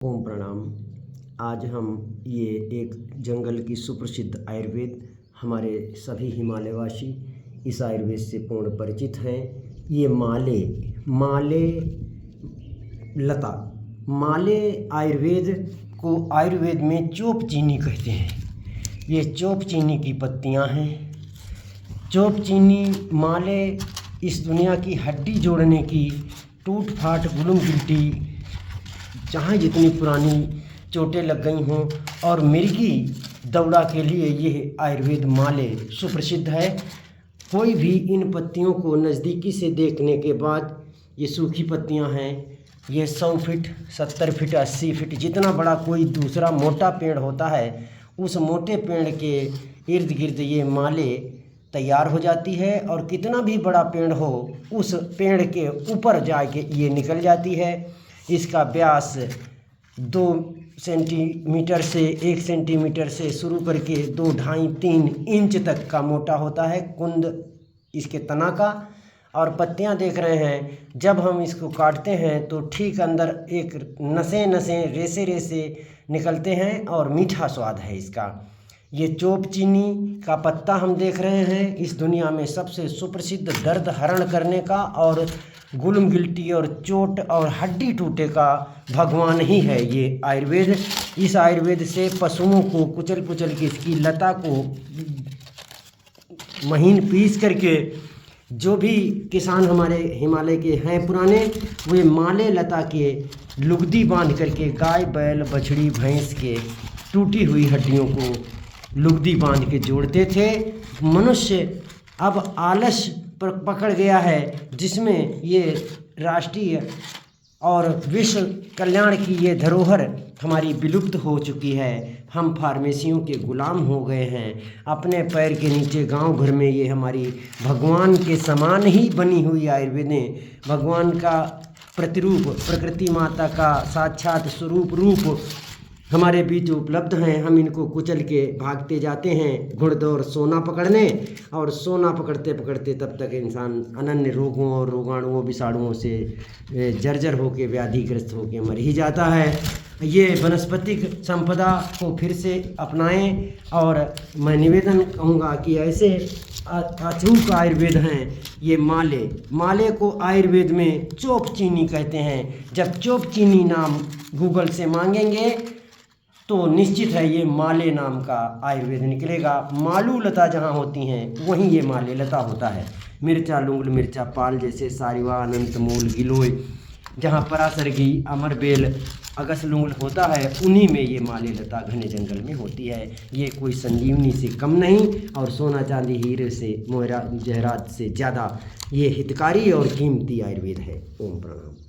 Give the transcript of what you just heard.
ओम प्रणाम। आज हम ये एक जंगल की सुप्रसिद्ध आयुर्वेद, हमारे सभी हिमालयवासी इस आयुर्वेद से पूर्ण परिचित हैं। ये माले लता माले आयुर्वेद को आयुर्वेद में चोप चीनी कहते हैं। ये चोप चीनी की पत्तियां हैं। चोप चीनी माले इस दुनिया की हड्डी जोड़ने की, टूट फाट गुलम गिल्टी, जहाँ जितनी पुरानी चोटें लग गई हों और मिर्गी दौड़ा के लिए ये आयुर्वेद माले सुप्रसिद्ध है। कोई भी इन पत्तियों को नज़दीकी से देखने के बाद, ये सूखी पत्तियां हैं, ये 100 फीट 70 फीट 80 फीट जितना बड़ा कोई दूसरा मोटा पेड़ होता है, उस मोटे पेड़ के इर्द गिर्द ये माले तैयार हो जाती है। और कितना भी बड़ा पेड़ हो, उस पेड़ के ऊपर जाके ये निकल जाती है। इसका व्यास 2 सेंटीमीटर से 1 सेंटीमीटर से शुरू करके 2, 2.5, 3 इंच तक का मोटा होता है कुंद इसके तना का। और पत्तियां देख रहे हैं, जब हम इसको काटते हैं तो ठीक अंदर एक नसें रेसे रेसे निकलते हैं और मीठा स्वाद है इसका। ये चोप चीनी का पत्ता हम देख रहे हैं, इस दुनिया में सबसे सुप्रसिद्ध दर्द हरण करने का और गुलम गिल्टी और चोट और हड्डी टूटे का भगवान ही है ये आयुर्वेद। इस आयुर्वेद से पशुओं को कुचल पुचल के इसकी लता को महीन पीस करके, जो भी किसान हमारे हिमालय के हैं पुराने, वे माले लता के लुगदी बांध करके गाय बैल बछड़ी भैंस के टूटी हुई हड्डियों को लुगदी बांध के जोड़ते थे। मनुष्य अब आलस पकड़ गया है, जिसमें ये राष्ट्रीय और विश्व कल्याण की ये धरोहर हमारी विलुप्त हो चुकी है। हम फार्मेसियों के गुलाम हो गए हैं। अपने पैर के नीचे गांव भर में ये हमारी भगवान के समान ही बनी हुई आयुर्वेदें, भगवान का प्रतिरूप, प्रकृति माता का साक्षात रूप हमारे बीच उपलब्ध हैं। हम इनको कुचल के भागते जाते हैं घुड़दौड़ सोना पकड़ने, और सोना पकड़ते पकड़ते तब तक इंसान अनन्य रोगों और रोगाणुओं विषाणुओं से जर्जर होकर व्याधिग्रस्त होकर मर ही जाता है। ये वनस्पतिक संपदा को फिर से अपनाएं। और मैं निवेदन कहूँगा कि ऐसे अचूक आयुर्वेद हैं ये माले को आयुर्वेद में चोप चीनी कहते हैं। जब चोप चीनी नाम गूगल से मांगेंगे तो निश्चित है ये माले नाम का आयुर्वेद निकलेगा। मालू लता जहाँ होती हैं वहीं ये माले लता होता है। मिर्चा लुंगल मिर्चा पाल जैसे सारिवा अनंत मूल गिलोय, जहाँ परासरगी अमरबेल अगस लुंगल होता है, उन्हीं में ये माले लता घने जंगल में होती है। ये कोई संजीवनी से कम नहीं और सोना चांदी हीरे से मोहरा जहरात से ज़्यादा ये हितकारी और कीमती आयुर्वेद है। ओम प्रणाम।